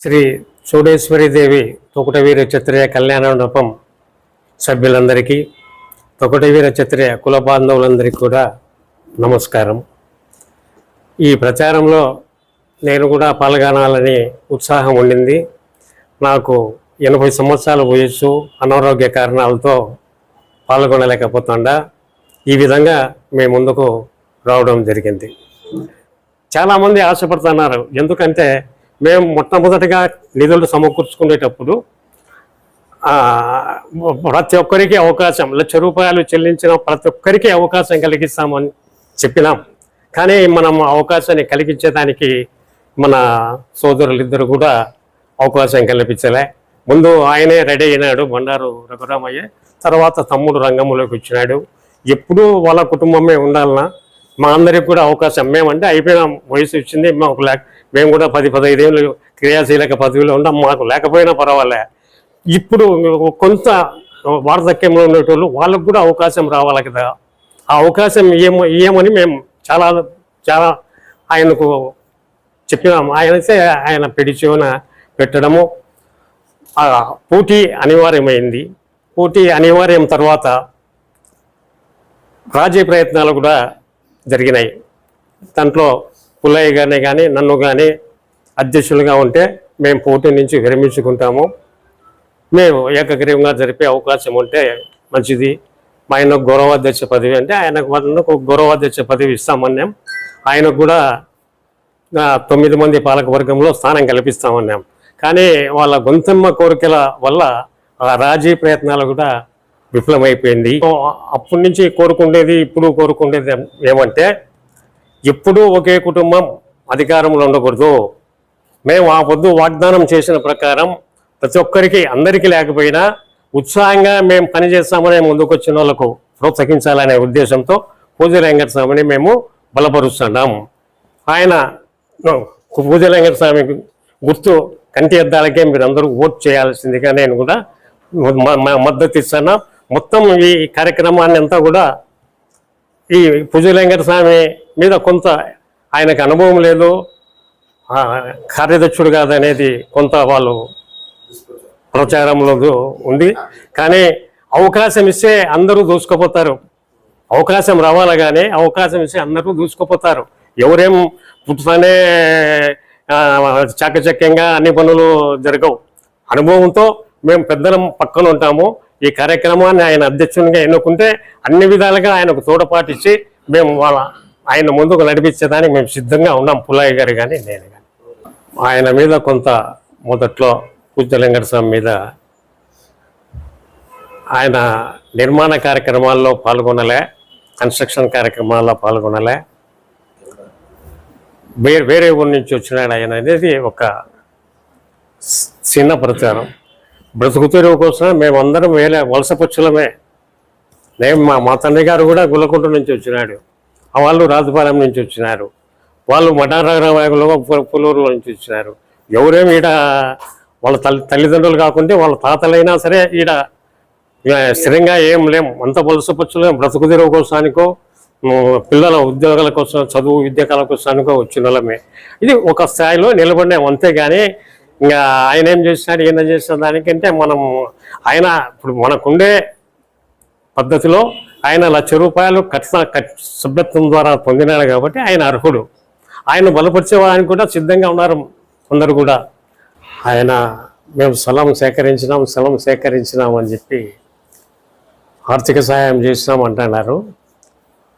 శ్రీ చౌడేశ్వరీదేవి తొకుటవీర క్షత్రియ కళ్యాణ మండపం సభ్యులందరికీ, తొకుటవీర క్షత్రియ కుల బాంధవులందరికీ కూడా నమస్కారం. ఈ ప్రచారంలో నేను కూడా పాల్గొనాలని ఉత్సాహం ఉండింది. నాకు 80 సంవత్సరాల వయస్సు, అనారోగ్య కారణాలతో పాల్గొనలేకపోతుండా ఈ విధంగా మేము ముందుకు రావడం జరిగింది. చాలామంది ఆశపడుతున్నారు. ఎందుకంటే మేము మొట్టమొదటిగా నిధులు సమకూర్చుకునేటప్పుడు ప్రతి ఒక్కరికి అవకాశం, ₹1,00,000 చెల్లించిన ప్రతి ఒక్కరికి అవకాశం కలిగిస్తామని చెప్పినాం. కానీ మనం అవకాశాన్ని కలిగించేదానికి మన సోదరులిద్దరు కూడా అవకాశం కల్పించలే. ముందు ఆయనే రెడీ అయినాడు, బండారు రఘురామయ్య. తర్వాత తమ్ముడు రంగంలోకి వచ్చినాడు. ఎప్పుడూ వాళ్ళ కుటుంబమే ఉండాలన్నా మా అందరికి కూడా అవకాశం, మేమంటే అయిపోయిన వయసు వచ్చింది, మేము కూడా 10-15 ఏళ్ళు క్రియాశీలక పదవిలో ఉన్నాం, మాకు లేకపోయినా పర్వాలే. ఇప్పుడు కొంత వార్ధక్యంలో ఉండేటోళ్ళు వాళ్ళకు కూడా అవకాశం రావాలి కదా. ఆ అవకాశం ఏమని మేము చాలా ఆయనకు చెప్పినాము. ఆయన పిడిచోన పెట్టడము పోటీ అనివార్యమైంది. పోటీ అనివార్యం తర్వాత రాజీ ప్రయత్నాలు కూడా జరిగినాయి. దాంట్లో పుల్లయ్య గారిని కానీ నన్ను కానీ అధ్యక్షులుగా ఉంటే మేము పోటీ నుంచి విరమించుకుంటాము, మేము ఏకగ్రీవంగా జరిపే అవకాశం ఉంటే మంచిది, మా ఆయనకు గౌరవాధ్యక్ష పదవి అంటే ఆయనకు గౌరవాధ్యక్ష పదవి ఇస్తామన్నాం. ఆయనకు కూడా 9 మంది పాలక వర్గంలో స్థానం కల్పిస్తామన్నాం. కానీ వాళ్ళ గొంతమ్మ కోరికల వల్ల ఆ రాజీ ప్రయత్నాలు కూడా విఫలమైపోయింది. అప్పటి నుంచి కోరుకుండేది, ఇప్పుడు కోరుకుండేది ఏమంటే ఎప్పుడూ ఒకే కుటుంబం అధికారంలో ఉండకూడదు. మేము ఆ పొద్దు వాగ్దానం చేసిన ప్రకారం ప్రతి ఒక్కరికి, అందరికీ లేకపోయినా ఉత్సాహంగా మేము పనిచేస్తామని ముందుకొచ్చిన వాళ్ళకు ప్రోత్సహించాలనే ఉద్దేశంతో పూజల వెంకట స్వామిని మేము బలపరుస్తున్నాం. ఆయన పూజల వెంకట స్వామి గుర్తు కంటి అద్దాలకే మీరందరూ ఓట్ చేయాల్సిందిగా నేను కూడా మద్దతు ఇస్తాను. మొత్తం ఈ కార్యక్రమాన్ని అంతా కూడా ఈ పూజల వెంకట స్వామి మీద కొంత ఆయనకు అనుభవం లేదు, కార్యదక్షుడు కాదనేది కొంత వాళ్ళు ప్రచారంలో ఉంది. కానీ అవకాశం ఇస్తే అందరూ దూసుకుపోతారు. అవకాశం రావాలి కానీ అవకాశం ఇస్తే అందరూ దూసుకుపోతారు. ఎవరేం పుట్టుతానే చాకచక్యంగా అన్ని పనులు జరగవు. అనుభవంతో మేము పెద్దలం పక్కన ఉంటాము. ఈ కార్యక్రమాన్ని ఆయన అధ్యక్షునిగా ఎన్నుకుంటే అన్ని విధాలుగా ఆయనకు తోడ్పాటిచ్చి మేము ఆయన ముందుకు నడిపించేదానికి మేము సిద్ధంగా ఉన్నాం. పుల్లయ్య గారు కానీ నేను కానీ. ఆయన మీద కొంత మొదట్లో పూజల వెంకట స్వామి మీద ఆయన నిర్మాణ కార్యక్రమాల్లో పాల్గొనలే, కన్స్ట్రక్షన్ కార్యక్రమాల్లో పాల్గొనలే, వేరే ఊరి నుంచి వచ్చినాడు ఆయన అనేది ఒక చిన్న ప్రచారం. బ్రతుకు తెరువు కోసం మేమందరం వలస పక్షులమే. నేను మా తండ్రి గారు కూడా గుల్లకుంట నుంచి వచ్చినాడు, వాళ్ళు రాజుపాలెం నుంచి వచ్చినారు, వాళ్ళు మఠారామాయకులు పులూరు నుంచి వచ్చినారు. ఎవరేమి ఈడ వాళ్ళ తల్లిదండ్రులు కాకుంటే వాళ్ళ తాతలైనా సరే ఈడ స్థిరంగా ఏం లేం. అంత వలస పక్షులే. బ్రతుకు తెరువు కోసానికో, పిల్లల ఉద్యోగాల కోసం, చదువు విద్యాకాల కోసానికో వచ్చిన వాళ్ళమే. ఇది ఒక స్థాయిలో నిలబడినాం. అంతేగాని ఇంకా ఆయన ఏం చేసినాడు, ఈయన చేసిన దానికంటే ఆయన ఇప్పుడు మనకుండే పద్ధతిలో ఆయన ₹1,00,000 సభ్యత్వం ద్వారా పొందినాడు కాబట్టి ఆయన అర్హుడు. ఆయన బలపరిచేవాడానికి కూడా సిద్ధంగా ఉన్నారు అందరు కూడా. ఆయన మేము స్థలం సేకరించినాం అని చెప్పి ఆర్థిక సహాయం చేసినాం అంటున్నారు.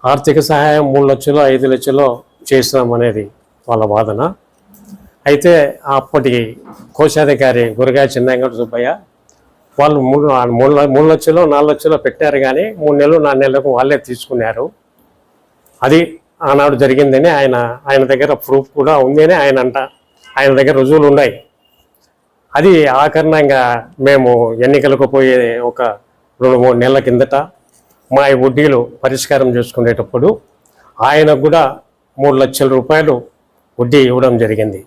ఆర్థిక సహాయం 3 లక్షలు 5 లక్షలు చేసినాం అనేది వాళ్ళ వాదన. అయితే అప్పటి కోశాధికారి గురగా చిన్నంగడి సుబ్బయ్య వాళ్ళు 3 లక్షలు 4 లక్షలు పెట్టారు. కానీ 3 నెలలు 4 నెలలకు వాళ్ళే తీసుకున్నారు. అది ఆనాడు జరిగిందని ఆయన దగ్గర ప్రూఫ్ కూడా ఉంది అని ఆయన దగ్గర రుజువులు ఉన్నాయి. అది ఆఖరణంగా మేము ఎన్నికలకు పోయే ఒక 2-3 నెలల కిందట మా వడ్డీలు పరిష్కారం చేసుకునేటప్పుడు ఆయనకు కూడా ₹3 లక్షల వడ్డీ ఇవ్వడం జరిగింది.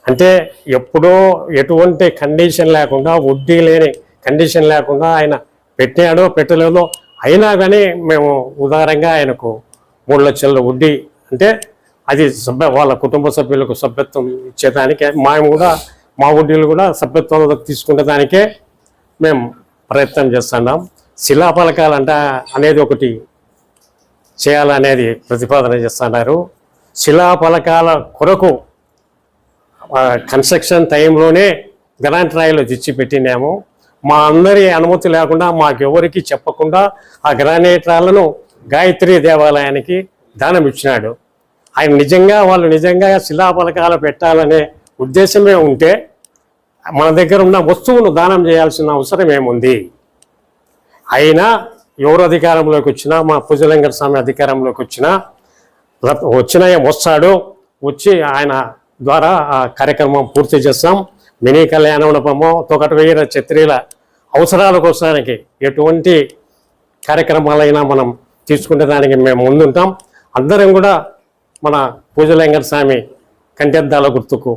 అంటే ఎప్పుడో ఎటువంటి కండిషన్ లేకుండా, వడ్డీ లేని కండిషన్ లేకుండా ఆయన పెట్టాడో పెట్టలేదో అయినా కానీ మేము ఉదారంగా ఆయనకు ₹3 లక్షల వడ్డీ అంటే అది వాళ్ళ కుటుంబ సభ్యులకు సభ్యత్వం ఇచ్చేదానికి మేము కూడా మా ఊటీలు కూడా సభ్యత్వంలో తీసుకునే దానికే మేము ప్రయత్నం చేస్తున్నాం. శిలాఫలకాలు అనేది ఒకటి చేయాలనేది ప్రతిపాదన చేస్తున్నారు. శిలాఫలకాల కొరకు కన్స్ట్రక్షన్ టైంలోనే గ్రాంట్ రాయిలు తెచ్చిపెట్టినాము. మా అందరి అనుమతి లేకుండా మాకెవరికి చెప్పకుండా ఆ గ్రానైట్ రాళ్లను గాయత్రి దేవాలయానికి దానం ఇచ్చినాడు. వాళ్ళు నిజంగా శిలాఫలకాలు పెట్టాలనే ఉద్దేశమే ఉంటే మన దగ్గర ఉన్న వస్తువును దానం చేయాల్సిన అవసరం ఏముంది? అయినా ఎవరు అధికారంలోకి వచ్చినా, మా పూజలింగర స్వామి అధికారంలోకి వస్తాడు, వచ్చి ఆయన ద్వారా ఆ కార్యక్రమం పూర్తి చేస్తాం. మినీ కళ్యాణ మండపము, తొకటి వేయిన క్షత్రియుల అవసరాల కోసానికి ఎటువంటి కార్యక్రమాలైనా మనం తీసుకునే దానికి మేము ముందుంటాం. అందరం కూడా మన పూజలింగర స్వామి కంటెద్దాల గుర్తుకు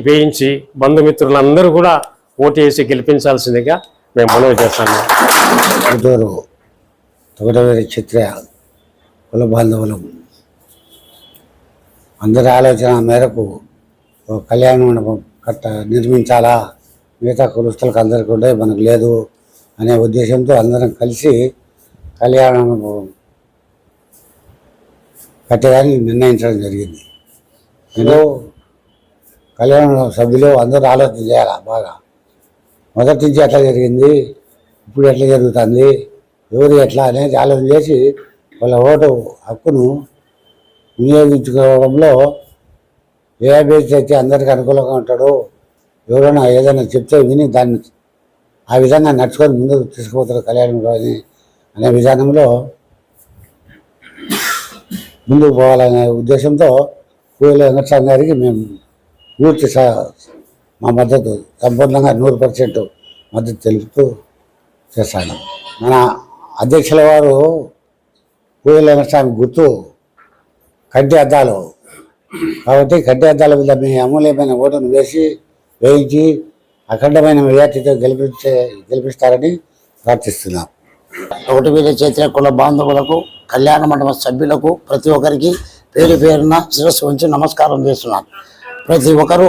వేయించి బంధుమిత్రులందరూ కూడా ఓటు వేసి గెలిపించాల్సిందిగా మేము మనవి చేస్తాము. తొగటవేరి క్షత్రియ కుల బాంధవులు అందరి ఆలోచన మేరకు కళ్యాణ మండపం నిర్మించాలా, మిగతా కులస్తులకు అందరికీ ఉండే మనకు లేదు అనే ఉద్దేశంతో అందరం కలిసి కళ్యాణ మండపం కట్టేదాన్ని నిర్ణయించడం జరిగింది. నేను కళ్యాణ సభ్యులు అందరూ ఆలోచన చేయాలి బాగా. మొదటి నుంచి ఎట్లా జరిగింది, ఇప్పుడు ఎట్లా జరుగుతుంది, ఎవరు ఎట్లా అనేది ఆలోచన చేసి వాళ్ళ ఓటు హక్కును వినియోగించుకోవడంలో ఏ అభ్యర్థి అయితే అందరికీ అనుకూలంగా ఉంటాడో, ఎవరైనా ఏదైనా చెప్తే విని దాన్ని ఆ విధంగా నడుచుకొని ముందుకు తీసుకుపోతారు కళ్యాణంలో అనే విధానంలో ముందుకు పోవాలనే ఉద్దేశంతో పూజల వెంకటస్వామి గారికి మేము పూర్తి మా మద్దతు సంపూర్ణంగా 100% మద్దతు తెలుపుతూ చేస్తాను. మన అధ్యక్షుల వారు పూజల వెంకటస్వామి గుర్తు కంటి అద్దాలు కాబట్టి కంటి అద్దాల మీద మీ అమూల్యమైన ఓటును వేయించి అఖండమైన మెజార్టీతో గెలిపిస్తారని ప్రార్థిస్తున్నాం. తొగటవేరి క్షత్రియ కుల బాంధవులకు, కళ్యాణ మండప సభ్యులకు ప్రతి ఒక్కరికి పేరు పేరున శిరస్సు ఉంచి నమస్కారం చేస్తున్నాను. ప్రతి ఒక్కరూ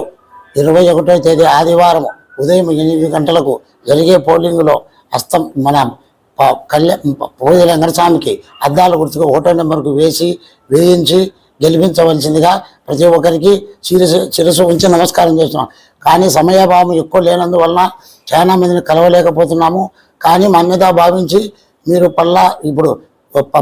21వ తేదీ ఆదివారం ఉదయం 8 గంటలకు జరిగే పోలింగ్లో మన పూజల వెంకటస్వామికి అద్దాల గుర్తుకు ఓటో నెంబర్కు వేయించి గెలిపించవలసిందిగా ప్రతి ఒక్కరికి శిరస్సు ఉంచి నమస్కారం చేస్తున్నాం. కానీ సమయాభావం ఎక్కువ లేనందువలన చాలా మందిని కలవలేకపోతున్నాము. కానీ మా మీద భావించి మీరు ఇప్పుడు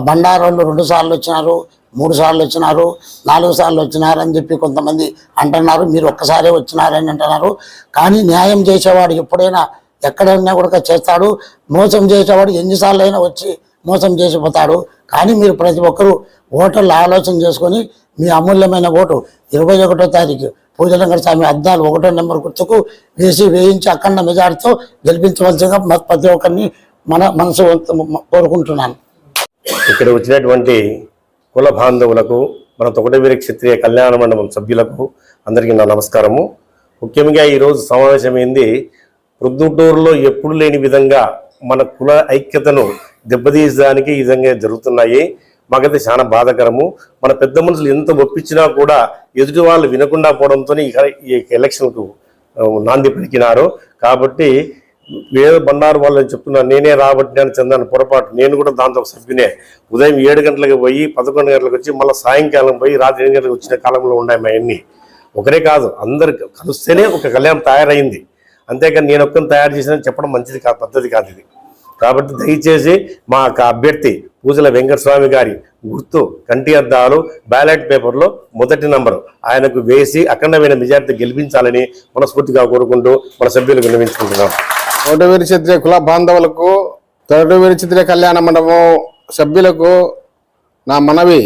బండారోళ్ళు 2 సార్లు వచ్చినారు, 3 సార్లు వచ్చినారు, 4 సార్లు వచ్చినారు అని చెప్పి కొంతమంది అంటున్నారు. మీరు ఒక్కసారే వచ్చినారని అంటున్నారు. కానీ న్యాయం చేసేవాడు ఎప్పుడైనా ఎక్కడైనా కూడా చేస్తాడు. మోసం చేసేవాడు ఎన్నిసార్లు అయినా వచ్చి మోసం చేసిపోతాడు. కానీ మీరు ప్రతి ఒక్కరూ ఓటర్లు ఆలోచన చేసుకొని మీ అమూల్యమైన ఓటు 21వ తారీఖు పూజల వెంకటస్వామి అద్దాలు 1వ నెంబర్ గుర్తుకు వేయించి అఖండ మెజార్టీతో గెలిపించవలసిందిగా ప్రతి ఒక్కరిని మనసు కోరుకుంటున్నాను. ఇక్కడ వచ్చినటువంటి కుల బాంధవులకు, మన తొగటవేరి క్షత్రియ కళ్యాణ మండపం సభ్యులకు అందరికీ నా నమస్కారము. ముఖ్యంగా ఈరోజు సమావేశమైంది ప్రొద్దుటూరులో ఎప్పుడు లేని విధంగా మన కుల ఐక్యతను దెబ్బతీయడానికి ఈ విధంగా జరుగుతున్నాయి. మాకైతే చాలా బాధాకరము. మన పెద్ద మనుషులు ఎంత ఒప్పించినా కూడా ఎదుటి వాళ్ళు వినకుండా పోవడంతో ఈ ఎలక్షన్కు నాంది పలికినారు. కాబట్టి వేరే బండారు వాళ్ళని చెప్తున్నా, నేనే రాబట్టినాను చందాను పొరపాటు, నేను కూడా దాంతో సభ్యునే. ఉదయం 7 గంటలకు పోయి 11 గంటలకు వచ్చి మళ్ళీ సాయంకాలం పోయి రాత్రి 8 గంటలకు వచ్చిన కాలంలో ఉన్నాయి మా అన్ని. ఒకరే కాదు, అందరు కలిస్తేనే ఒక కళ్యాణం తయారైంది. అంతేకాని నేను ఒక్కరిని తయారు చేసిన చెప్పడం మంచిది కాదు, పద్ధతి కాదు ఇది. కాబట్టి దయచేసి మా అభ్యర్థి పూజల వెంకటస్వామి గారి గుర్తు కంటి అద్దాలు బ్యాలెట్ పేపర్లో 1వ నంబరు ఆయనకు వేసి అఖండమైన మెజార్టీ గెలిపించాలని మనస్ఫూర్తిగా కోరుకుంటూ మన సభ్యులకు విన్నవించుకుంటున్నాం. తొగటవేరి క్షత్రియ కుల బాంధవులకు, తొగటవేరి క్షత్రియ కళ్యాణ మండపం సభ్యులకు నా మనవి,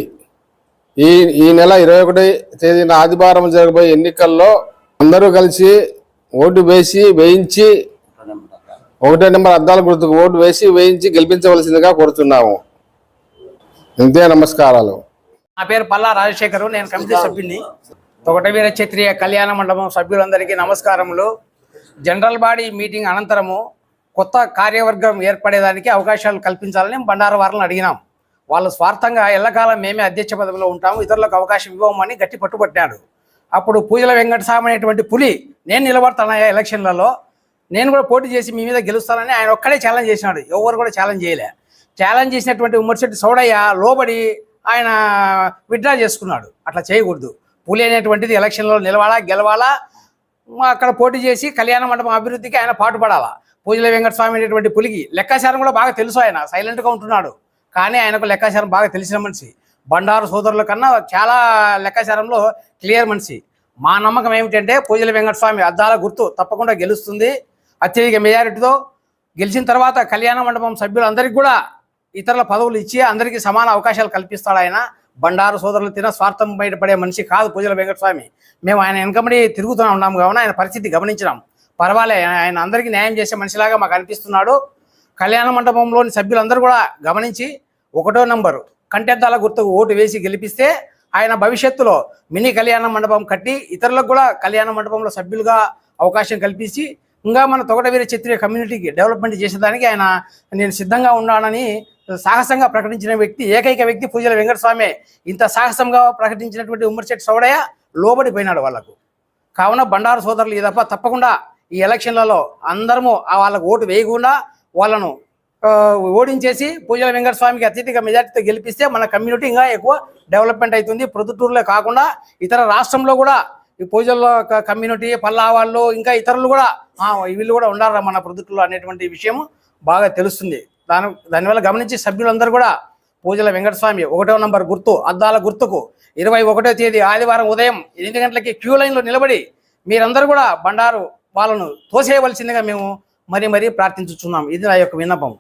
ఈ నెల 21వ తేదీన ఆదివారం జరగబోయే ఎన్నికల్లో అందరూ కలిసి ఓటు వేయించి 1వ నెంబర్ అద్దాల గుర్తుకు ఓటు వేయించి గెలిపించవలసిందిగా కోరుతున్నాము. ఇంతే, నమస్కారాలు. నా పేరు పల్లా రాజశేఖరు, నేను కమిటీ సభ్యుని. తొగటవేరి క్షత్రియ కళ్యాణ మండపం సభ్యులందరికీ నమస్కారములు. జనరల్ బాడీ మీటింగ్ అనంతరము కొత్త కార్యవర్గం ఏర్పడేదానికి అవకాశాలు కల్పించాలని బండారు వారిని అడిగినాం. వాళ్ళు స్వార్థంగా ఎల్లకాలం మేమే అధ్యక్ష పదవిలో ఉంటాము, ఇతరులకు అవకాశం ఇవ్వమని గట్టి పట్టుబట్టాడు. అప్పుడు పూజల వెంకటస్వామి అనేటువంటి పులి నేను నిలబడతానయ్యా ఎలక్షన్లలో, నేను కూడా పోటీ చేసి మీ మీద గెలుస్తానని ఆయన ఒక్కడే ఛాలెంజ్ చేసినాడు. ఎవరు కూడా ఛాలెంజ్ చేయలే. ఛాలెంజ్ చేసినటువంటి ఉమ్మడిశెట్టి సౌడయ్య లోబడి ఆయన విత్డ్రా చేసుకున్నాడు. అట్లా చేయకూడదు. పులి అనేటువంటిది ఎలక్షన్లో నిలవాలా, గెలవాలా, అక్కడ పోటీ చేసి కళ్యాణ మండపం అభివృద్ధికి ఆయన పాటుపడాలా. పూజల వెంకటస్వామి అనేటువంటి పులికి లెక్కాచారం కూడా బాగా తెలుసు. ఆయన సైలెంట్గా ఉంటున్నాడు, కానీ ఆయనకు లెక్కాచారం బాగా తెలిసిన మనిషి. బండారు సోదరుల కన్నా చాలా లెక్కాచారంలో క్లియర్ మనిషి. మా నమ్మకం ఏమిటంటే పూజల వెంకటస్వామి అద్దాల గుర్తు తప్పకుండా గెలుస్తుంది. అత్యధిక మెజారిటీతో గెలిచిన తర్వాత కళ్యాణ మండపం సభ్యులందరికీ కూడా ఇతరుల పదవులు ఇచ్చి అందరికీ సమాన అవకాశాలు కల్పిస్తాడు ఆయన. బండారు సోదరులు తిన స్వార్థం బయటపడే మనిషి కాదు పూజల వెంకటస్వామి. మేము ఆయన వెనకబడి తిరుగుతూ ఉన్నాము కావున ఆయన పరిస్థితి గమనించినాం. పర్వాలే, ఆయన అందరికీ న్యాయం చేసే మనిషిలాగా మాకు అనిపిస్తున్నాడు. కళ్యాణ మండపంలోని సభ్యులందరూ కూడా గమనించి 1వ నంబరు కంటెద్దాల గుర్తుకు ఓటు వేసి గెలిపిస్తే ఆయన భవిష్యత్తులో మినీ కళ్యాణ మండపం కట్టి ఇతరులకు కూడా కళ్యాణ మండపంలో సభ్యులుగా అవకాశం కల్పించి ఇంకా మన తొగటవీర క్షత్రియ కమ్యూనిటీకి డెవలప్మెంట్ చేసేదానికి ఆయన నేను సిద్ధంగా ఉన్నానని సాహసంగా ప్రకటించిన వ్యక్తి, ఏకైక వ్యక్తి పూజల వెంకటస్వామి. ఇంత సాహసంగా ప్రకటించినటువంటి ఉమ్మడిశెట్టి సౌడయ్య లోబడిపోయినాడు వాళ్ళకు. కావున బండారు సోదరులు ఈ తప్పకుండా ఈ ఎలక్షన్లలో అందరము వాళ్ళకు ఓటు వేయకుండా వాళ్ళను ఓడించేసి పూజల వెంకటస్వామికి అత్యధిక మెజార్టీతో గెలిపిస్తే మన కమ్యూనిటీ ఇంకా ఎక్కువ డెవలప్మెంట్ అవుతుంది. ప్రొద్దుటూరులో కాకుండా ఇతర రాష్ట్రంలో కూడా ఈ పూజల కమ్యూనిటీ, పల్లా వాళ్ళు, ఇంకా ఇతరులు కూడా వీళ్ళు కూడా ఉండారా మన ప్రొద్దుటూరులో అనేటువంటి విషయం బాగా తెలుస్తుంది. దానివల్ల గమనించి సభ్యులందరూ కూడా పూజల వెంకటస్వామి 1వ నంబర్ గుర్తు అద్దాల గుర్తుకు 21వ తేదీ ఆదివారం ఉదయం 8 గంటలకి క్యూ లైన్లో నిలబడి మీరందరూ కూడా బండారు వాళ్ళను తోసేయవలసిందిగా మేము మరీ ప్రార్థించుచున్నాం. ఇది నా యొక్క విన్నపం.